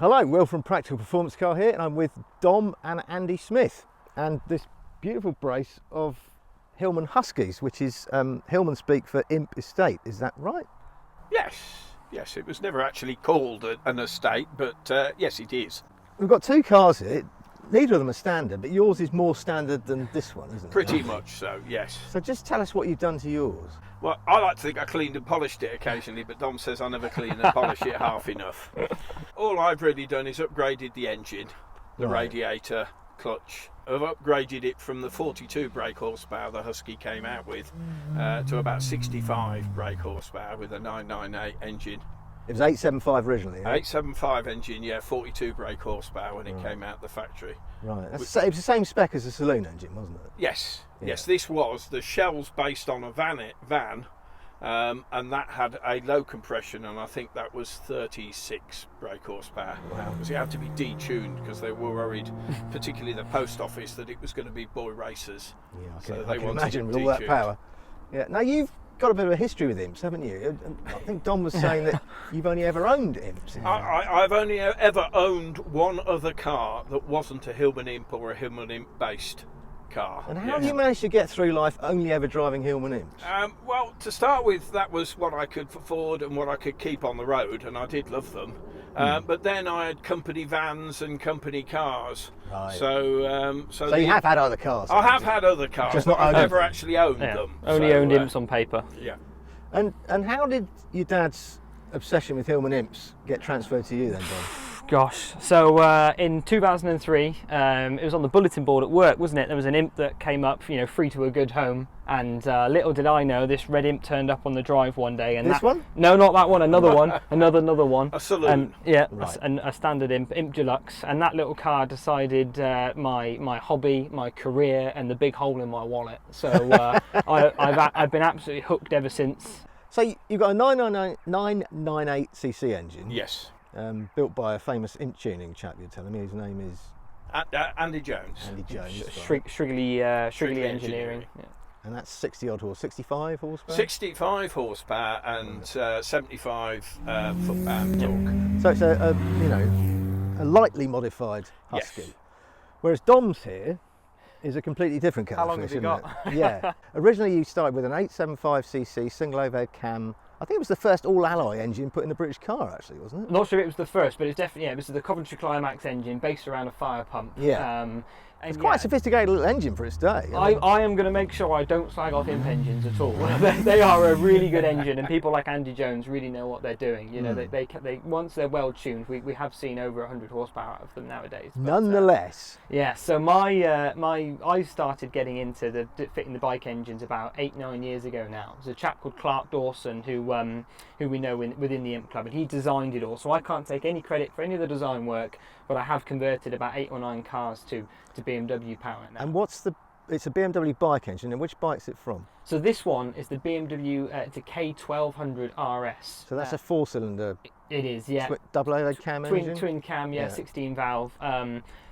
Hello, Will from Practical Performance Car here, and I'm with Dom and Andy Smith and this beautiful brace of Hillman Huskies, which is Hillman speak for imp estate. Is that right? Yes, it was never actually called an estate, but yes, it is. We've got two cars here. Neither of them are standard, but yours is more standard than this one, isn't it? Pretty much so, yes. So just tell us what you've done to yours. Well, I like to think I cleaned and polished it occasionally, but Dom says I never clean and polish it half enough. All I've really done is upgraded the engine, the radiator, clutch. I've upgraded it from the 42 brake horsepower the Husky came out with to about 65 brake horsepower with a 998 engine. It was 875 originally. Yeah? 875 engine, yeah, 42 brake horsepower when it came out the factory. Right, it was the same spec as the saloon engine, wasn't it? Yes, Yeah. yes, this was. The shell's based on a van and that had a low compression, and I think that was 36 brake horsepower. Wow. Because it had to be detuned because they were worried, particularly the post office, that it was going to be boy racers. Yeah, So I can imagine with all that power. Yeah. Now you've got a bit of a history with imps, haven't you? I think Dom was saying that you've only ever owned imps. I've only ever owned one other car that wasn't a Hillman imp or a Hillman imp based car. And how have you managed to get through life only ever driving Hillman imps? Well, to start with, that was what I could afford and what I could keep on the road, and I did love them. But then I had company vans and company cars. Right. So You have had other cars? I have had other cars, Just but not I've owned never them. actually owned them. Only owned imps on paper. Yeah. And how did your dad's obsession with Hillman imps get transferred to you then, Dom? Gosh, so in 2003, it was on the bulletin board at work, wasn't it? There was an imp that came up, you know, free to a good home, and little did I know, this red imp turned up on the drive one day. And This one? No, not that one. Another one. Another one. A saloon. Yeah, Right. a standard imp deluxe. And that little car decided my hobby, my career, and the big hole in my wallet. So I've been absolutely hooked ever since. So you've got a 998cc engine. Yes. Built by a famous imp tuning chap, you're telling me. His name is Andy Jones. Andy Jones. Shrigley Engineering. Yeah. And that's 60 odd horse, 65 horsepower? 65 horsepower and 75 foot-pound torque. So it's a lightly modified Husky. Yes. Whereas Dom's here is a completely different kettle How long of have fish, you isn't got? it? Yeah. Originally you started with an 875cc single overhead cam. I think it was the first all-alloy engine put in a British car, actually, wasn't it? Not sure it was the first, but it's definitely, this is the Coventry Climax engine based around a fire pump. Yeah. It's quite a sophisticated little engine for its day. I am going to make sure I don't slag off imp engines at all. They are a really good engine, and people like Andy Jones really know what they're doing. You know, they once they're well tuned, we have seen over 100 horsepower out of them nowadays. But, Nonetheless. yeah. So I started getting into fitting the bike engines about 8-9 years ago now. There's a chap called Clark Dawson who we know within the imp club, and he designed it all. So I can't take any credit for any of the design work, but I have converted about 8 or 9 cars to BMW power now. And it's a BMW bike engine, and which bike's it from? So this one is the BMW, it's a K1200 RS. So that's a 4-cylinder It is, yeah. double overhead cam engine? Twin cam, yeah, 16 valve.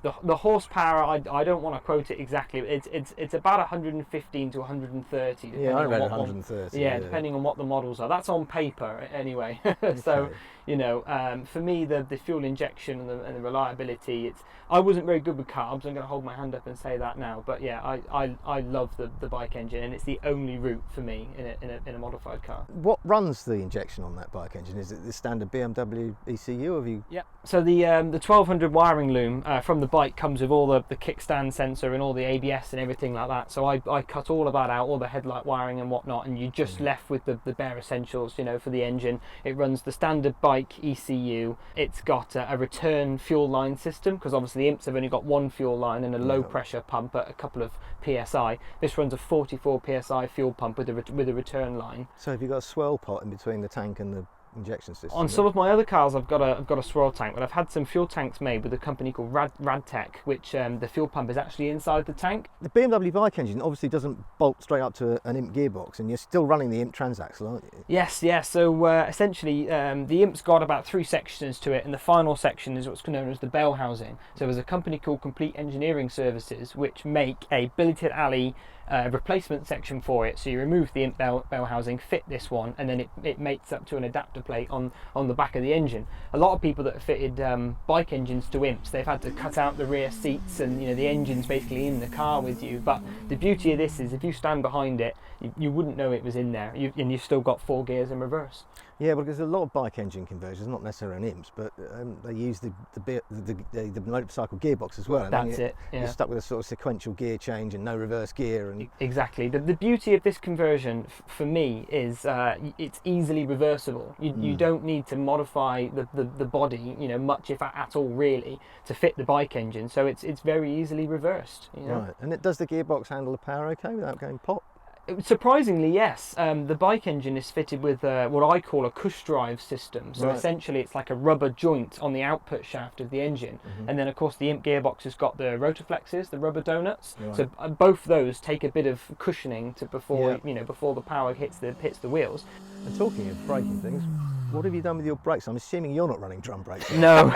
The horsepower, I don't want to quote it exactly. It's about 115 to 130. Yeah, I read on 130. Yeah, depending on what the models are. That's on paper anyway. So, you know, for me, the fuel injection and the reliability, I wasn't very good with carbs. I'm going to hold my hand up and say that now. But yeah, I love the bike engine, and it's the only route for me in a modified car. What runs the injection on that bike engine? Is it the standard BMW ECU? Or have you? Yeah. So the 1200 wiring loom from the bike comes with all the kickstand sensor and all the ABS and everything like that. So I cut all of that out, all the headlight wiring and whatnot, and you're just left with the bare essentials, you know, for the engine. It runs the standard bike ECU. It's got a return fuel line system, because obviously the imps have only got one fuel line and a low pressure pump at a couple of PSI. This runs a 44 PSI fuel pump with a return line. So have you got a swirl pot in between the tank and the injection system? On some of my other cars, I've got a swirl tank, but I've had some fuel tanks made with a company called Radtech, which the fuel pump is actually inside the tank. The BMW bike engine obviously doesn't bolt straight up to an imp gearbox, and you're still running the imp transaxle, aren't you? Yes, yeah. So essentially, the imp's got about 3 sections to it, and the final section is what's known as the bell housing. So there's a company called Complete Engineering Services, which make a billeted alley replacement section for it. So you remove the imp bell housing, fit this one, and then it mates up to an adapter adapter plate on the back of the engine. A lot of people that have fitted bike engines to imps, they've had to cut out the rear seats, and the engine's basically in the car with you. But the beauty of this is if you stand behind it, you wouldn't know it was in there, and you've still got 4 gears in reverse. Yeah, because a lot of bike engine conversions, not necessarily on imps, but they use the motorcycle gearbox as well. And That's it. Yeah. You're stuck with a sort of sequential gear change and no reverse gear. And exactly. The beauty of this conversion for me is it's easily reversible. You don't need to modify the body, much if at all really, to fit the bike engine. So it's very easily reversed. Right. And does the gearbox handle the power okay without going pop? Surprisingly, yes. The bike engine is fitted with what I call a cush drive system. So essentially it's like a rubber joint on the output shaft of the engine. And then of course the imp gearbox has got the rotoflexes, the rubber donuts. Right. So both those take a bit of cushioning before the power hits the wheels. And talking of braking things, what have you done with your brakes? I'm assuming you're not running drum brakes. No.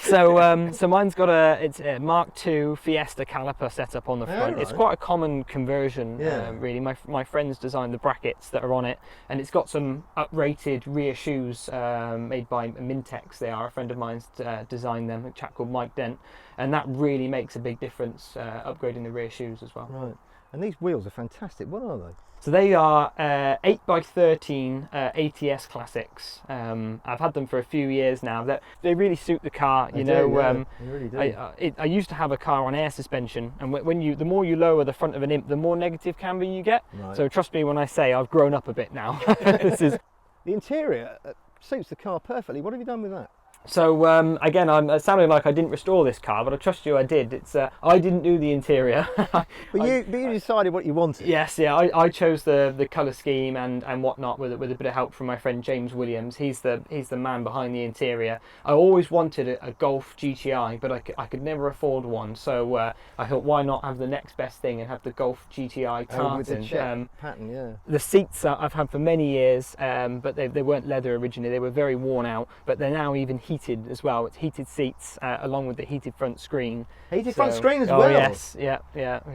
So mine's got a Mark II Fiesta caliper setup on the front. Right. It's quite a common conversion, really. My friends designed the brackets that are on it, and it's got some uprated rear shoes made by Mintex. They are a friend of mine's designed them, a chap called Mike Dent, and that really makes a big difference, upgrading the rear shoes as well. Right. And these wheels are fantastic. What are they? So they are 8x13 ATS Classics. I've had them for a few years now. They really suit the car. They really do. I used to have a car on air suspension, and the more you lower the front of an imp, the more negative camber you get. Right. So trust me when I say I've grown up a bit now. The interior suits the car perfectly. What have you done with that? So again, it sounded like I didn't restore this car, but I trust you I did. It's I didn't do the interior. But you decided what you wanted. Yes, yeah. I chose the colour scheme and whatnot with a bit of help from my friend James Williams. He's the man behind the interior. I always wanted a Golf GTI, but I could never afford one. So I thought, why not have the next best thing and have the Golf GTI tartan? With the check pattern, yeah. The seats I've had for many years, but they weren't leather originally. They were very worn out, but they're now even heated as well. It's heated seats along with the heated front screen. Heated front screen as well? Oh yes, yeah.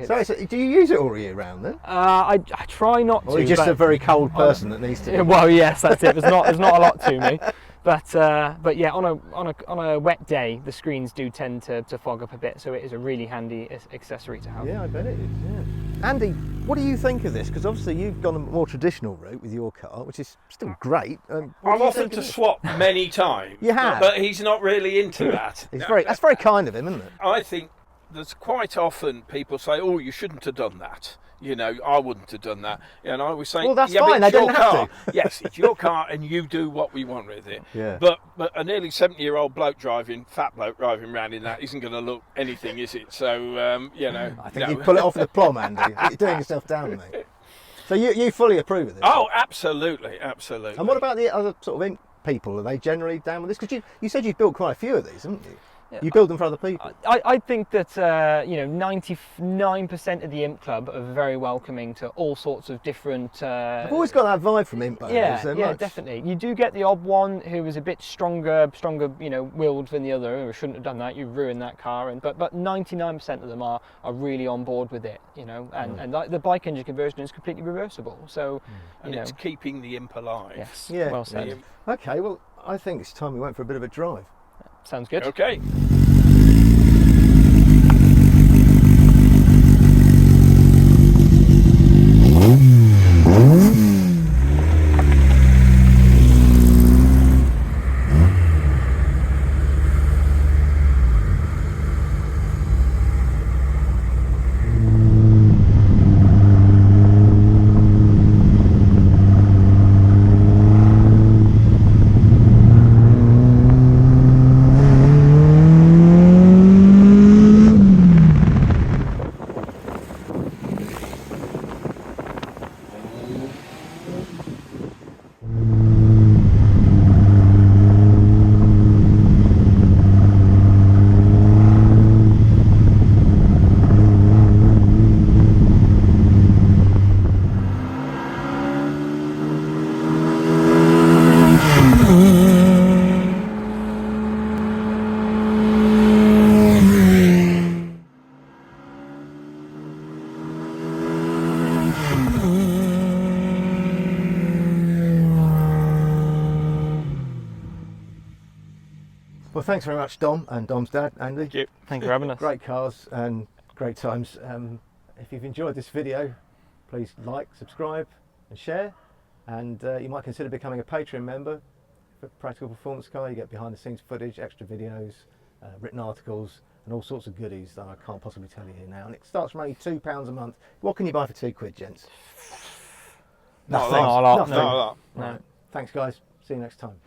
So do you use it all year round then? I try not to. Or are you just a very cold person that needs to? Well, yes, that's it. There's not a lot to me. But yeah, on a wet day, the screens do tend to fog up a bit, so it is a really handy accessory to have. Yeah, I bet it is. Yeah. Andy, what do you think of this? Because obviously you've gone a more traditional route with your car, which is still great. I've offered to swap many times. You have, but he's not really into that. That's very kind of him, isn't it? I think there's quite often people say, "Oh, you shouldn't have done that." I wouldn't have done that. And I was saying, well, that's fine. They didn't have to. Yes, it's your car, and you do what we want with it. Yeah. But a nearly 70-year-old fat bloke driving around in that isn't going to look anything, is it? So I think you'd pull it off the plumb, Andy. You're doing yourself down, mate. So you fully approve of this? Oh, absolutely. And what about the other sort of imp people? Are they generally down with this? Because you said you've built quite a few of these, haven't you? You build them for other people. I think that 99% of the imp club are very welcoming to all sorts of different. I've always got that vibe from imp owners. Yeah, definitely. You do get the odd one who is a bit stronger, willed than the other. Who shouldn't have done that. You've ruined that car. But 99% of them are really on board with it. And the bike engine conversion is completely reversible. So it's keeping the imp alive. Yes. Yeah. Well said. Okay. Well, I think it's time we went for a bit of a drive. Sounds good. Okay. Well, thanks very much, Dom, and Dom's dad, Andy. Thank you. Thank you for having us. Great cars and great times. If you've enjoyed this video, please like, subscribe and share, and you might consider becoming a Patreon member. For Practical Performance Car, you get behind the scenes footage, extra videos, written articles and all sorts of goodies that I can't possibly tell you here now. And it starts from only £2 a month. What can you buy for £2, gents? Not a Nothing. lot. Not a lot. Nothing. Not a lot. No. Right. Thanks guys, see you next time.